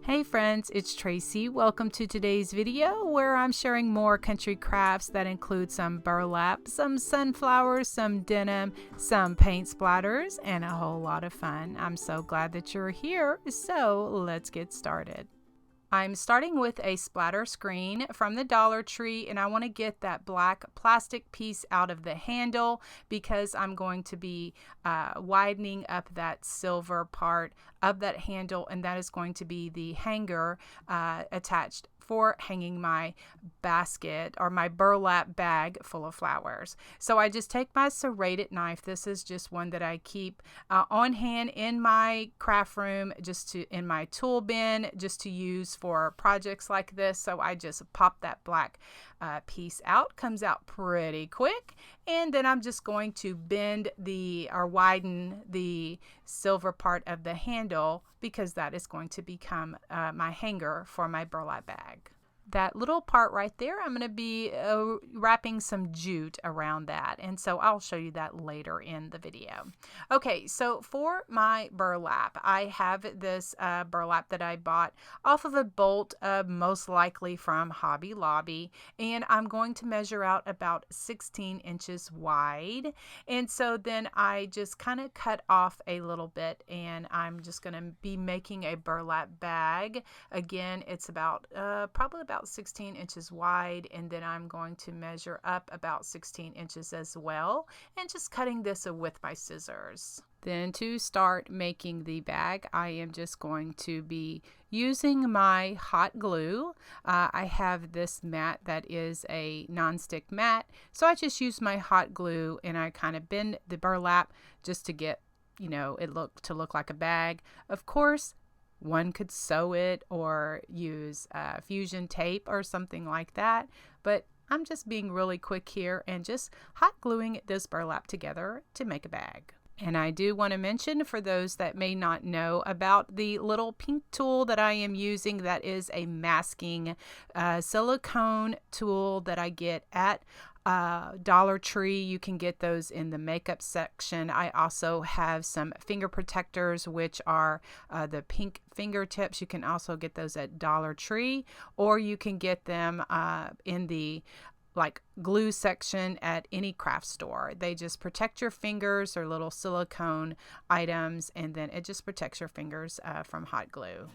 Hey friends, it's Tracy. Welcome to today's video where I'm sharing more country crafts that include some burlap, some sunflowers, some denim, some paint splatters, and a whole lot of fun. I'm so glad that you're here, so let's get started. I'm starting with a splatter screen from the Dollar Tree, and I want to get that black plastic piece out of the handle because I'm going to be widening up that silver part of that handle, and that is going to be the hanger attached for hanging my basket or my burlap bag full of flowers. So I just take my serrated knife. This is just one that I keep on hand in my craft room, just to in my tool bin, just to use for projects like this. So I just pop that black piece out. Comes out pretty quick, and then I'm just going to bend or widen the silver part of the handle because that is going to become my hanger for my burlap bag. That little part right there, I'm going to be wrapping some jute around that, and so I'll show you that later in the video. Okay, so for my burlap, I have this burlap that I bought off of a bolt, most likely from Hobby Lobby, and I'm going to measure out about 16 inches wide, and so then I just kind of cut off a little bit, and I'm just going to be making a burlap bag. Again, it's about probably about 16 inches wide, and then I'm going to measure up about 16 inches as well, and just cutting this with my scissors. Then to start making the bag, I am just going to be using my hot glue. I have this mat that is a non-stick mat, so I just use my hot glue and I kind of bend the burlap just to get, it to look like a bag. Of course, one could sew it or use fusion tape or something like that, but I'm just being really quick here and just hot gluing this burlap together to make a bag. And I do want to mention, for those that may not know about the little pink tool that I am using, that is a masking silicone tool that I get at Dollar Tree. You can get those in the makeup section. I also have some finger protectors, which are the pink fingertips. You can also get those at Dollar Tree, or you can get them in the glue section at any craft store. They just protect your fingers. Or little silicone items, and then it just protects your fingers from hot glue.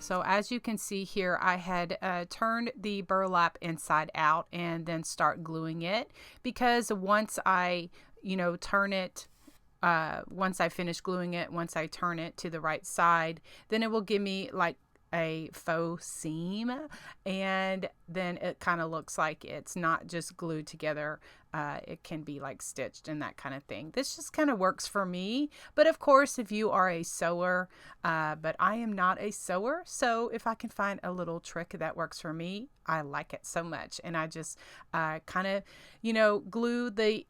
So as you can see here, I had turned the burlap inside out and then start gluing it, because once I, turn it, once I finish gluing it, once I turn it to the right side, then it will give me like a faux seam, and then it kind of looks like it's not just glued together. It can be like stitched and that kind of thing. This just kind of works for me, but of course if you are a sewer, but I am not a sewer, so if I can find a little trick that works for me, I like it so much. And I just kind of glue the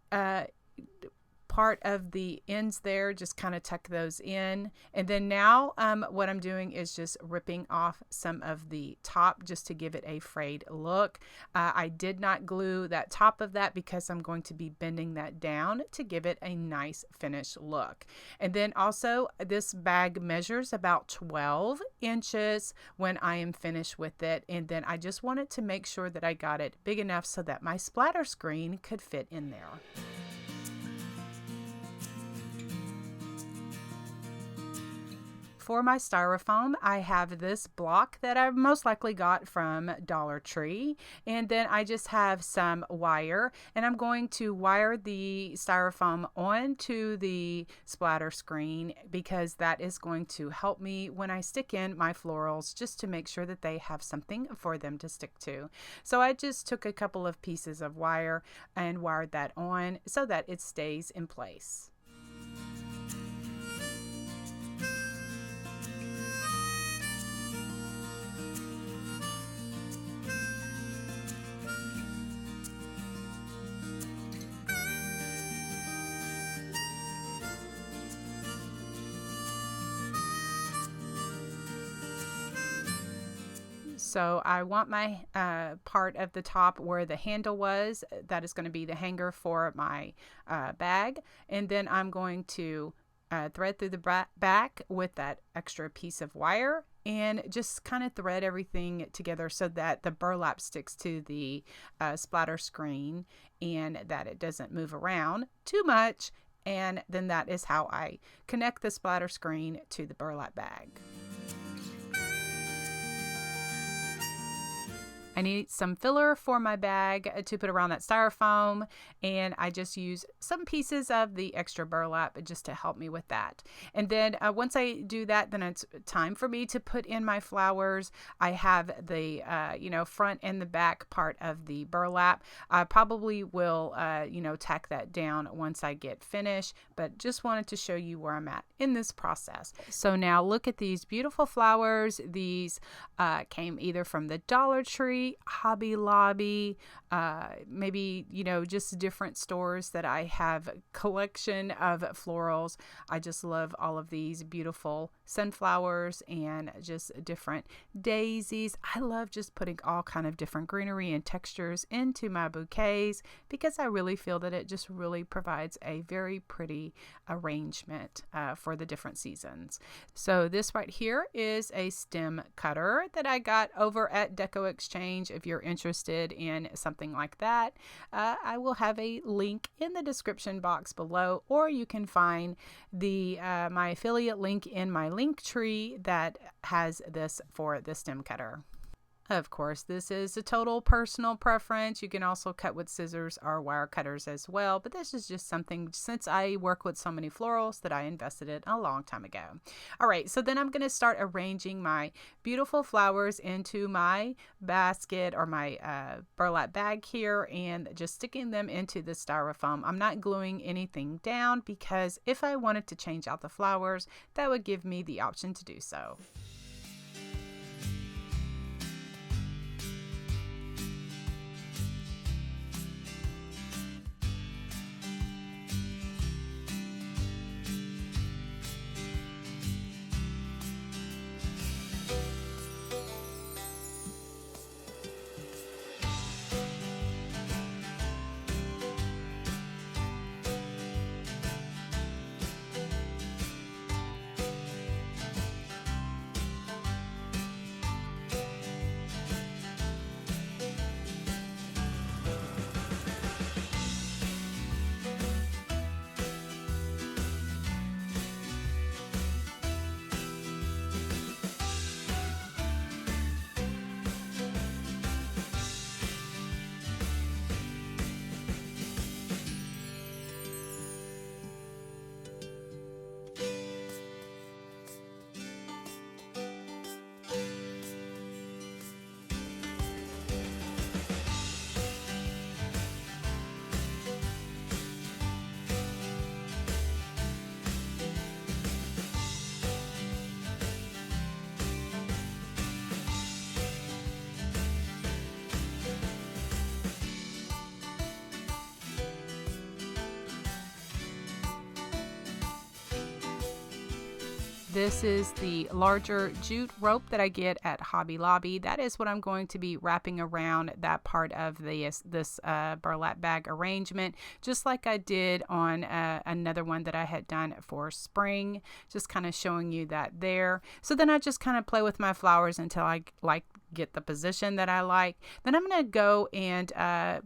part of the ends there, just kind of tuck those in. And then now what I'm doing is just ripping off some of the top just to give it a frayed look. I did not glue that top of that because I'm going to be bending that down to give it a nice finished look. And then also, this bag measures about 12 inches when I am finished with it, and then I just wanted to make sure that I got it big enough so that my splatter screen could fit in there. For my styrofoam, I have this block that I most likely got from Dollar Tree, and then I just have some wire, and I'm going to wire the styrofoam onto the splatter screen because that is going to help me when I stick in my florals, just to make sure that they have something for them to stick to. So I just took a couple of pieces of wire and wired that on so that it stays in place. So I want my part of the top where the handle was, that is going to be the hanger for my bag. And then I'm going to thread through the back with that extra piece of wire and just kind of thread everything together so that the burlap sticks to the splatter screen and that it doesn't move around too much. And then that is how I connect the splatter screen to the burlap bag. I need some filler for my bag to put around that styrofoam, and I just use some pieces of the extra burlap just to help me with that. And then once I do that, then it's time for me to put in my flowers. I have the front and the back part of the burlap. I probably will tack that down once I get finished, but just wanted to show you where I'm at in this process. So now look at these beautiful flowers. These came either from the Dollar Tree, Hobby Lobby, maybe just different stores that I have a collection of florals. I just love all of these beautiful sunflowers and just different daisies. I love just putting all kind of different greenery and textures into my bouquets because I really feel that it just really provides a very pretty arrangement for the different seasons. So this right here is a stem cutter that I got over at Deco Exchange. If you're interested in something like that, I will have a link in the description box below, or you can find the my affiliate link in my link tree that has this for the stem cutter. Of course, this is a total personal preference. You can also cut with scissors or wire cutters as well, but this is just something, since I work with so many florals, that I invested in a long time ago. All right, so then I'm going to start arranging my beautiful flowers into my basket or my burlap bag here and just sticking them into the styrofoam. I'm not gluing anything down because if I wanted to change out the flowers, that would give me the option to do so. This is the larger jute rope that I get at Hobby Lobby. That is what I'm going to be wrapping around that part of this burlap bag arrangement, just like I did on another one that I had done for spring, just kind of showing you that there. So then I just kind of play with my flowers until I get the position that I like. Then I'm going to go and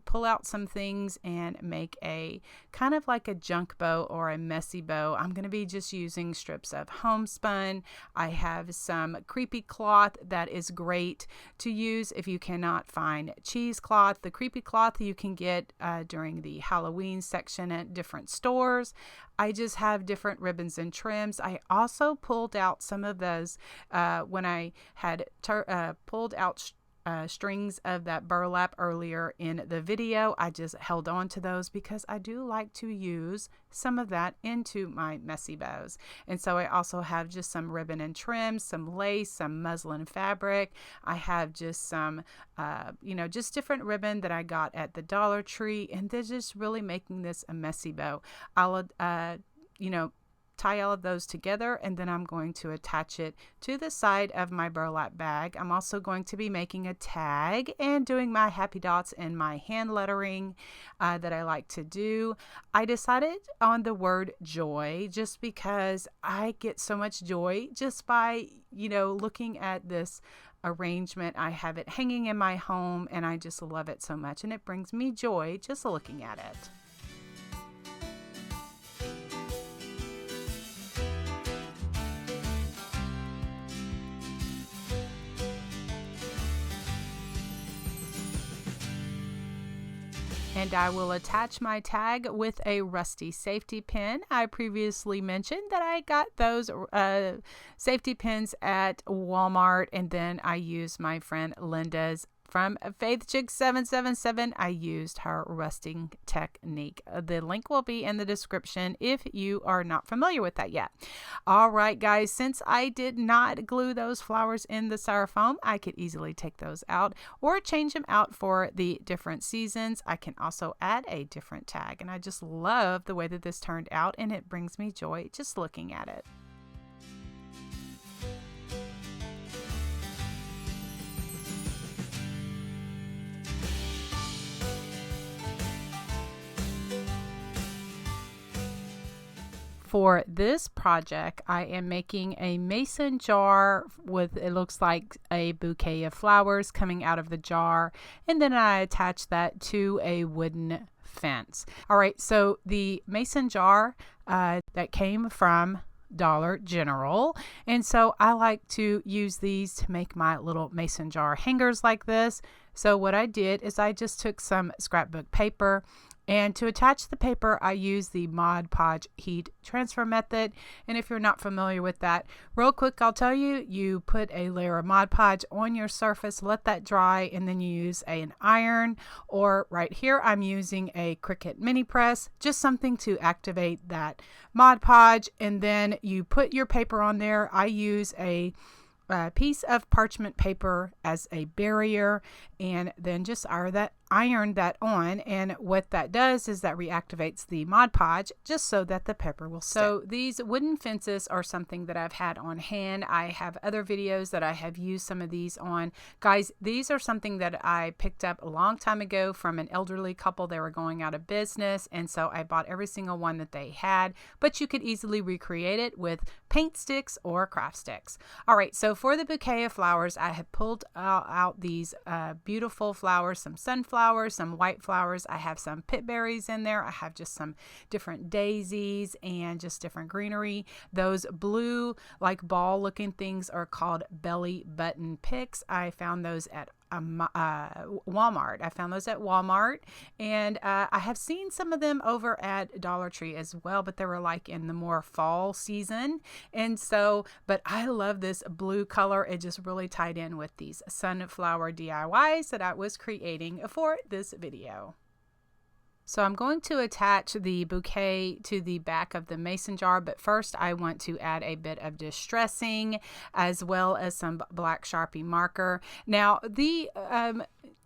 pull out some things and make a kind of like a junk bow or a messy bow. I'm going to be just using strips of homespun. I have some creepy cloth that is great to use if you cannot find cheesecloth. The creepy cloth you can get during the Halloween section at different stores. I just have different ribbons and trims. I also pulled out some of those when I had pulled out strings of that burlap earlier in the video. I just held on to those because I do like to use some of that into my messy bows. And so I also have just some ribbon and trim, some lace, some muslin fabric. I have just some, just different ribbon that I got at the Dollar Tree, and they're just really making this a messy bow. I'll, tie all of those together, and then I'm going to attach it to the side of my burlap bag. I'm also going to be making a tag and doing my happy dots and my hand lettering that I like to do. I decided on the word joy just because I get so much joy just by, looking at this arrangement. I have it hanging in my home and I just love it so much, and it brings me joy just looking at it. And I will attach my tag with a rusty safety pin. I previously mentioned that I got those safety pins at Walmart, and then I used my friend Linda's from FaithChick777. I used her rusting technique. The link will be in the description if you are not familiar with that yet. All right, guys, since I did not glue those flowers in the styrofoam, I could easily take those out or change them out for the different seasons. I can also add a different tag, and I just love the way that this turned out, and it brings me joy just looking at it. For this project, I am making a mason jar with, it looks like a bouquet of flowers coming out of the jar, and then I attach that to a wooden fence. All right, so the mason jar that came from Dollar General, and so I like to use these to make my little mason jar hangers like this. So what I did is I just took some scrapbook paper, and to attach the paper, I use the Mod Podge heat transfer method. And if you're not familiar with that, real quick, I'll tell you, you put a layer of Mod Podge on your surface, let that dry, and then you use an iron, or right here, I'm using a Cricut mini press, just something to activate that Mod Podge. And then you put your paper on there. I use a piece of parchment paper as a barrier, and then just iron that on, and what that does is that reactivates the Mod Podge just so that the paper will stick. So these wooden fences are something that I've had on hand. I have other videos that I have used some of these on. Guys, these are something that I picked up a long time ago from an elderly couple. They were going out of business, and so I bought every single one that they had, but you could easily recreate it with paint sticks or craft sticks. All right, so for the bouquet of flowers, I have pulled out these beautiful flowers, some sunflowers, some white flowers. I have some pit berries in there. I have just some different daisies and just different greenery. Those blue, like ball looking things are called belly button picks. I found those at Walmart. I found those at Walmart, and I have seen some of them over at Dollar Tree as well, but they were like in the more fall season. And so, but I love this blue color. It just really tied in with these sunflower DIYs that I was creating for this video. So I'm going to attach the bouquet to the back of the mason jar, but first I want to add a bit of distressing as well as some black Sharpie marker. Now the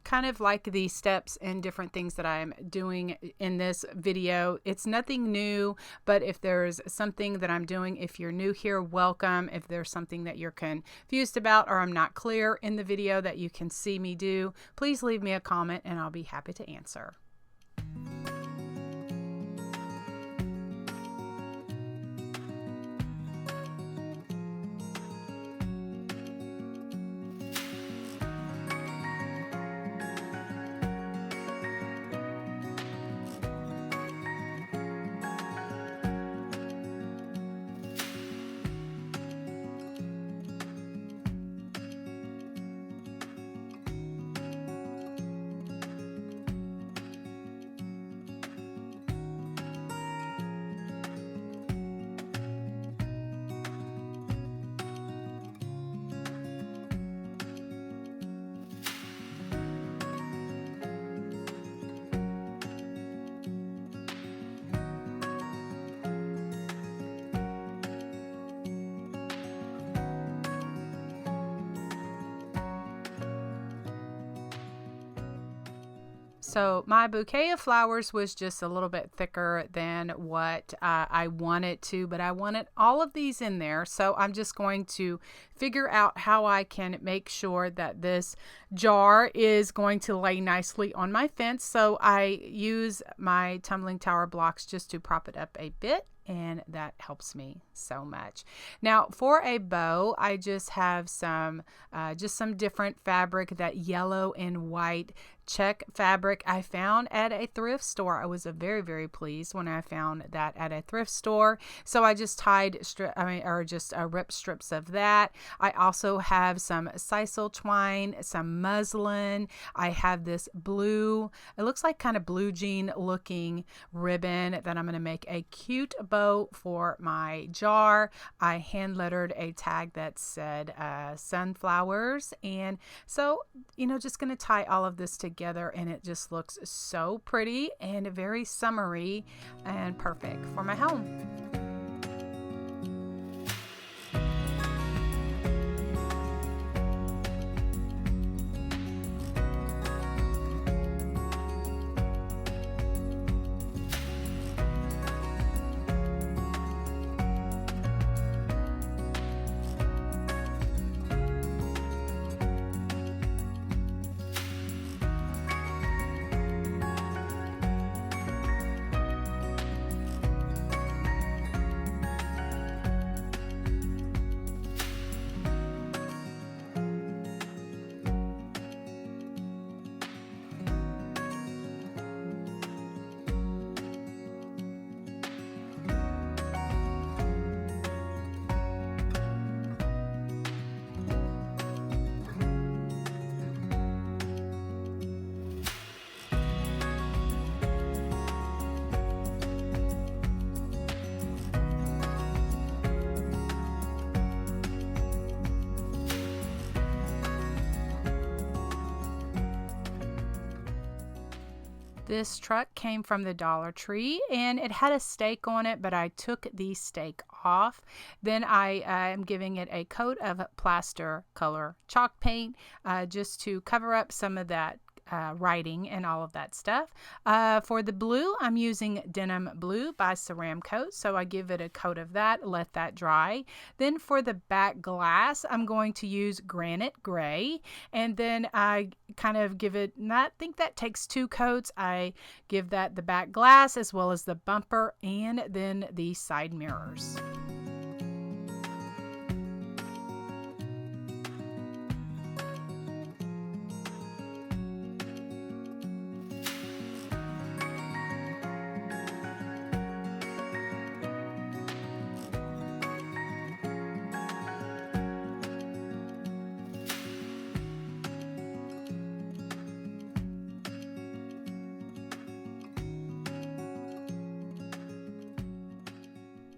kind of like the steps and different things that I'm doing in this video, it's nothing new, but if there's something that I'm doing, if you're new here, welcome. If there's something that you're confused about or I'm not clear in the video that you can see me do, please leave me a comment and I'll be happy to answer. So my bouquet of flowers was just a little bit thicker than what I wanted to, but I wanted all of these in there. So I'm just going to figure out how I can make sure that this jar is going to lay nicely on my fence. So I use my tumbling tower blocks just to prop it up a bit, and that helps me so much. Now for a bow, I just have some different fabric, that yellow and white check fabric I found at a thrift store. I was very pleased when I found that at a thrift store. So I just tied ripped strips of that. I also have some sisal twine, some muslin. I have this blue, it looks like kind of blue jean looking ribbon that I'm going to make a cute bow for my jar. I hand lettered a tag that said sunflowers, and so just going to tie all of this together, and it just looks so pretty and very summery and perfect for my home. This truck came from the Dollar Tree, and it had a stake on it, but I took the stake off. Then I am giving it a coat of plaster color chalk paint just to cover up some of that writing and all of that stuff. For the blue, I'm using Denim Blue by Ceramcoat, so I give it a coat of that, let that dry. Then for the back glass, I'm going to use Granite Gray, and then I kind of give it, I think that takes 2 coats. I give that the back glass as well as the bumper and then the side mirrors.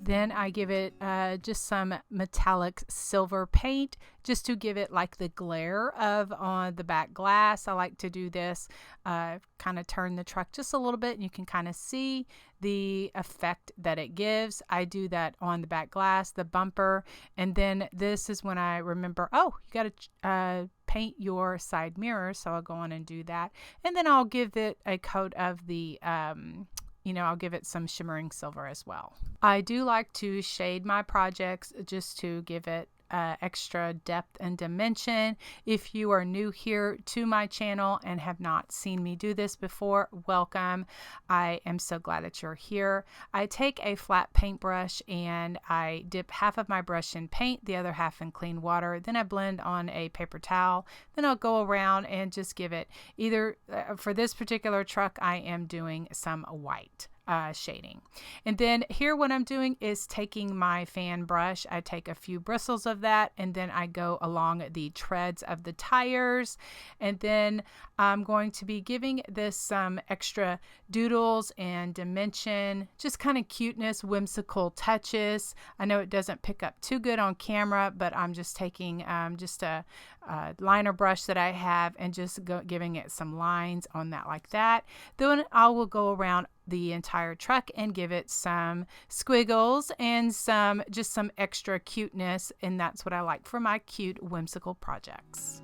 Then I give it just some metallic silver paint just to give it like the glare of on the back glass. I like to do this, kind of turn the truck just a little bit, and you can kind of see the effect that it gives. I do that on the back glass, the bumper, and then this is when I remember, oh, you got to paint your side mirrors. So I'll go on and do that. And then I'll give it a coat of the I'll give it some shimmering silver as well. I do like to shade my projects just to give it extra depth and dimension. If you are new here to my channel and have not seen me do this before, welcome. I am so glad that you're here. I take a flat paintbrush and I dip half of my brush in paint, the other half in clean water. Then I blend on a paper towel. Then I'll go around and just give it either, for this particular truck, I am doing some white shading. And then here what I'm doing is taking my fan brush. I take a few bristles of that, and then I go along the treads of the tires, and then I'm going to be giving this some extra doodles and dimension, just kind of cuteness, whimsical touches. I know it doesn't pick up too good on camera, but I'm just taking just a liner brush that I have and just giving it some lines on that like that. Then I will go around the entire truck and give it some squiggles and some extra cuteness, and that's what I like for my cute whimsical projects.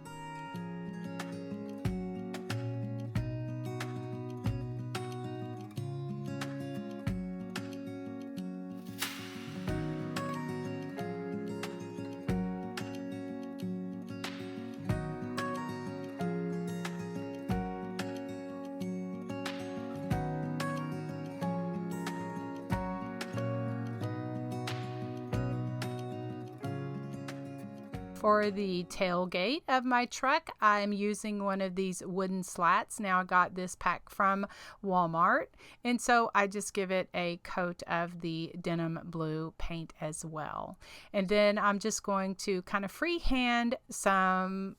For the tailgate of my truck, I'm using one of these wooden slats. Now I got this pack from Walmart, and so I just give it a coat of the denim blue paint as well. And then I'm just going to kind of freehand some,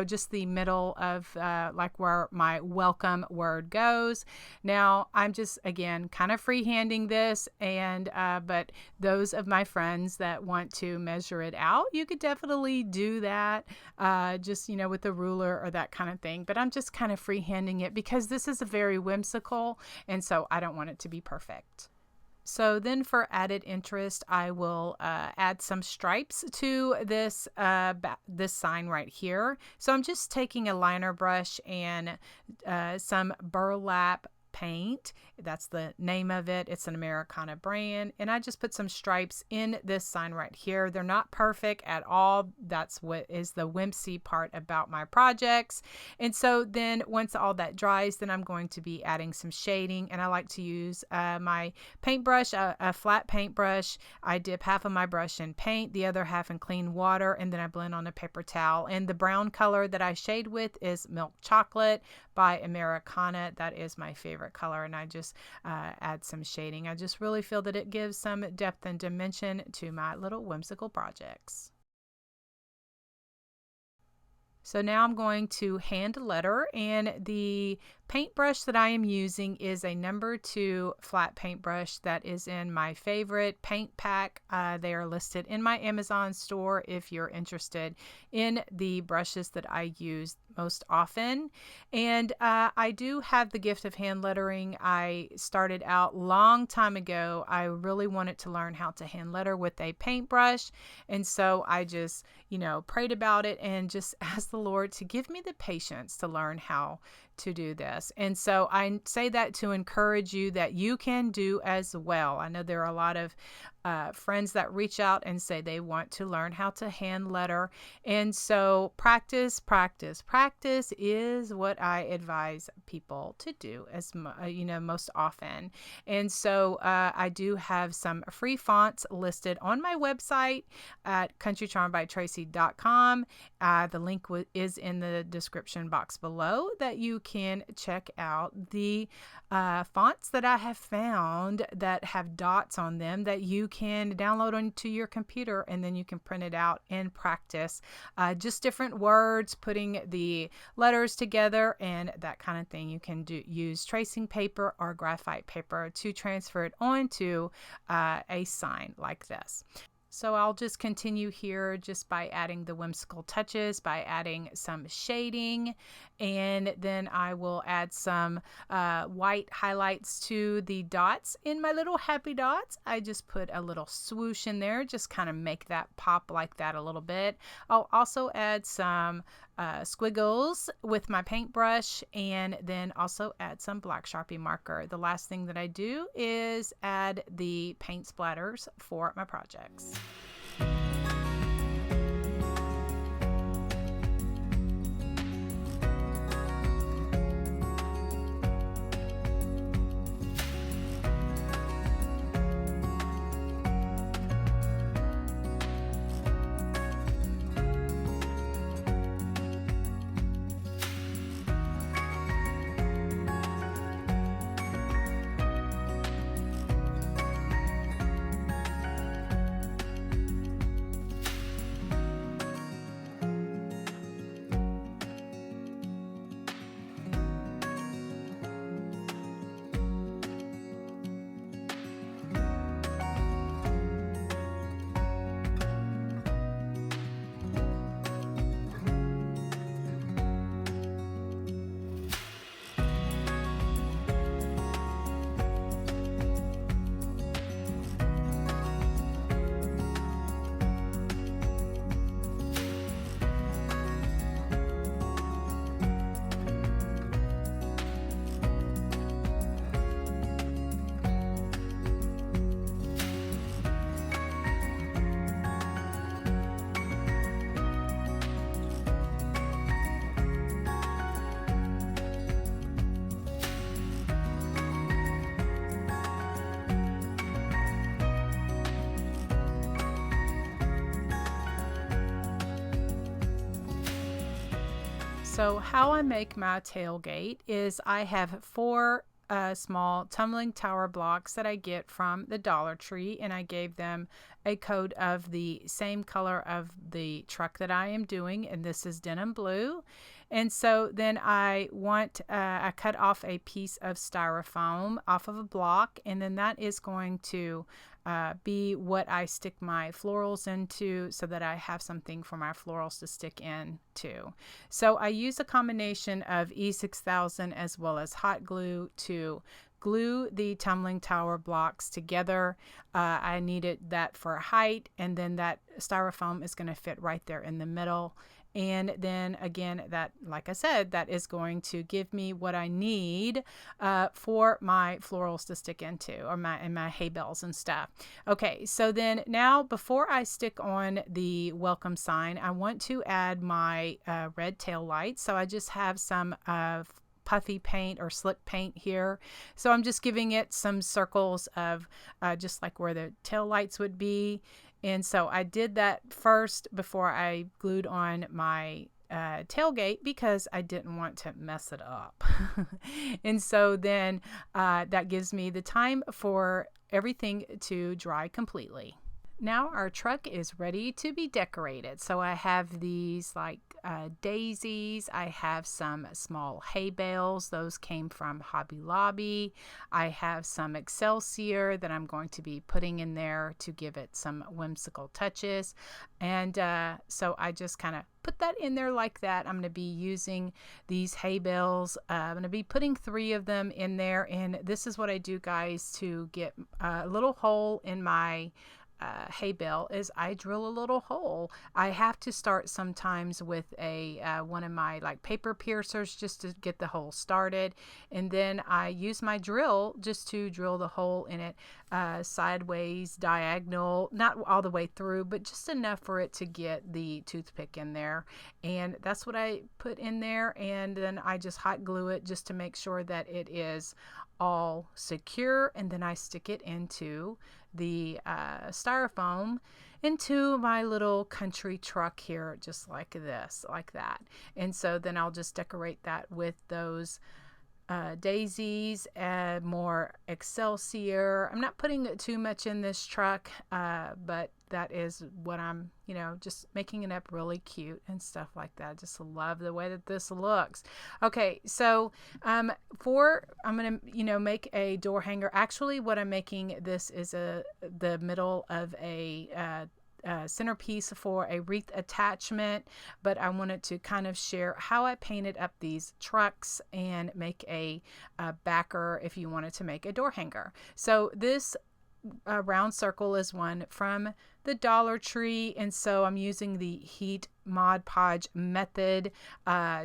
just the middle of like where my welcome word goes. Now I'm just, again, kind of freehanding this, and but those of my friends that want to measure it out, you could definitely do that, just, with a ruler or that kind of thing. But I'm just kind of freehanding it because this is a very whimsical, and so I don't want it to be perfect. So then for added interest, I will add some stripes to this this sign right here. So I'm just taking a liner brush and some burlap paint. That's the name of it. It's an Americana brand. And I just put some stripes in this sign right here. They're not perfect at all. That's what is the whimsy part about my projects. And so then once all that dries, then I'm going to be adding some shading. And I like to use my paintbrush, a flat paintbrush. I dip half of my brush in paint, the other half in clean water, and then I blend on a paper towel. And the brown color that I shade with is Milk Chocolate by Americana. That is my favorite color, and I just add some shading. I just really feel that it gives some depth and dimension to my little whimsical projects. So now I'm going to hand letter, and the paintbrush that I am using is a number 2 flat paintbrush that is in my favorite paint pack. They are listed in my Amazon store if you're interested in the brushes that I use most often. And I do have the gift of hand lettering. I started out long time ago. I really wanted to learn how to hand letter with a paintbrush, and so I just prayed about it and just asked the Lord to give me the patience to learn how to do this. And so I say that to encourage you that you can do as well. I know there are a lot of friends that reach out and say they want to learn how to hand letter. And so practice is what I advise people to do as most often. And so I do have some free fonts listed on my website at countrycharmedbytracy.com. The link is in the description box below that you can check out the fonts that I have found that have dots on them that you can download onto your computer, and then you can print it out and practice just different words, putting the letters together and that kind of thing. You can use tracing paper or graphite paper to transfer it onto a sign like this. So I'll just continue here just by adding the whimsical touches, by adding some shading, and then I will add some white highlights to the dots. In my little happy dots, I just put a little swoosh in there, just kind of make that pop like that a little bit. I'll also add some squiggles with my paintbrush, and then also add some black Sharpie marker. The last thing that I do is add the paint splatters for my projects. So how I make my tailgate is I have 4 small tumbling tower blocks that I get from the Dollar Tree, and I gave them a coat of the same color of the truck that I am doing, and this is denim blue. And so then I cut off a piece of styrofoam off of a block, and then that is going to be what I stick my florals into, so that I have something for my florals to stick into. So I use a combination of E6000 as well as hot glue to glue the tumbling tower blocks together. I needed that for height, and then that styrofoam is going to fit right there in the middle. And then again, that, like I said, that is going to give me what I need for my florals to stick into, or my hay bales and stuff. Okay, so then now before I stick on the welcome sign, I want to add my red tail lights. So I just have some puffy paint or slick paint here. So I'm just giving it some circles of just like where the tail lights would be. And so I did that first before I glued on my tailgate, because I didn't want to mess it up. And so then that gives me the time for everything to dry completely. Now our truck is ready to be decorated. So I have these like daisies. I have some small hay bales. Those came from Hobby Lobby. I have some Excelsior that I'm going to be putting in there to give it some whimsical touches. And so I just kind of put that in there like that. I'm going to be using these hay bales. I'm going to be putting 3 of them in there. And this is what I do, guys, to get a little hole in my hay bale, is I drill a little hole. I have to start sometimes with a one of my like paper piercers just to get the hole started, and then I use my drill just to drill the hole in it sideways, diagonal, not all the way through, but just enough for it to get the toothpick in there. And that's what I put in there, and then I just hot glue it just to make sure that it is all secure, and then I stick it into the styrofoam into my little country truck here, just like this, like that. And so then I'll just decorate that with those daisies, add more Excelsior. I'm not putting too much in this truck, but that is what I'm, just making it up really cute and stuff like that. I just love the way that this looks. Okay, so I'm gonna, make a door hanger. Actually, what I'm making this is the middle of a centerpiece for a wreath attachment, but I wanted to kind of share how I painted up these trucks and make a backer if you wanted to make a door hanger. So this round circle is one from the Dollar Tree, and so I'm using the heat Mod Podge method.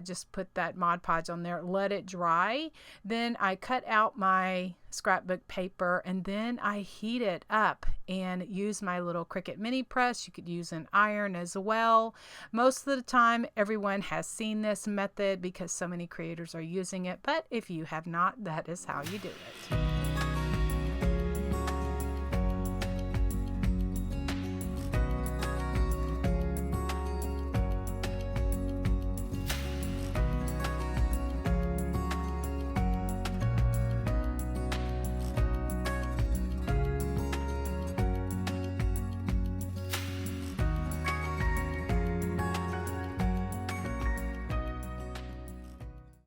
Just put that Mod Podge on there, let it dry. Then I cut out my scrapbook paper, and then I heat it up and use my little Cricut mini press. You could use an iron as well. Most of the time everyone has seen this method because so many creators are using it, but if you have not, that is how you do it.